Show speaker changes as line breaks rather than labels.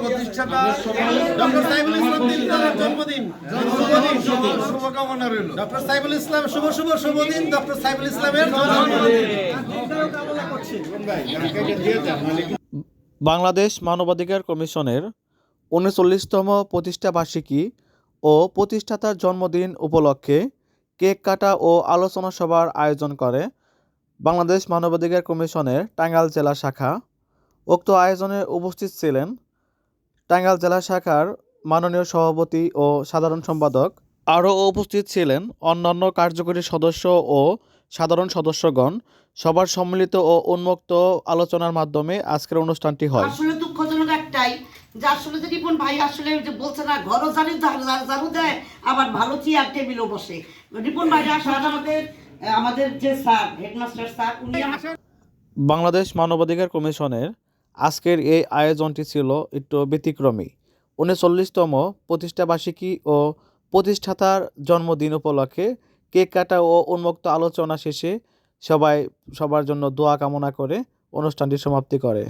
প্রতিষ্ঠাতা ডক্টর সাইফুল ইসলাম দিলদারের জন্মদিন শুভকামনা রইল। ডক্টর সাইফুল ইসলাম শুভ দিন ডক্টর সাইফুল ইসলামের
বাংলাদেশ মানবাধিকার কমিশনের ৩৯তম প্রতিষ্ঠা বার্ষিকী ও প্রতিষ্ঠাতার জন্মদিন উপলক্ষে কেক কাটা ও আলোচনা সভার আয়োজন করে বাংলাদেশ মানবাধিকার কমিশনের টাঙ্গাইল জেলা শাখা। উক্ত আয়োজনে উপস্থিত ছিলেন টাঙ্গাইল জেলা শাখার মাননীয় সভাপতি ও সাধারণ সম্পাদক। আরও উপস্থিত ছিলেন অন্যান্য কার্যকরী সদস্য ও সাধারণ সদস্যগণ। সবার সম্মিলিত ও উন্মুক্ত আলোচনার মাধ্যমে আজকের অনুষ্ঠানটি হয়।
আসলে দুঃখজনক একটাই যে আসলে যে রিপন ভাই আসলে যে বলছে না ঘরও ঝাড়ু দেয়, আবার ভালো চেয়ার টেবিলও বসে। রিপন ভাই আসলে আমাদের যে স্যার হেডমাস্টার স্যার উনি
বাংলাদেশ মানবাধিকার কমিশনের আজকের এই আয়োজনটি ছিল একটু ব্যতিক্রমী। ৩৯তম প্রতিষ্ঠা বার্ষিকী ও প্রতিষ্ঠাতার জন্মদিন উপলক্ষে কেক কাটা ও উন্মুক্ত আলোচনা শেষে সবাই সবার জন্য দোয়া কামনা করে অনুষ্ঠানটি সমাপ্তি করে।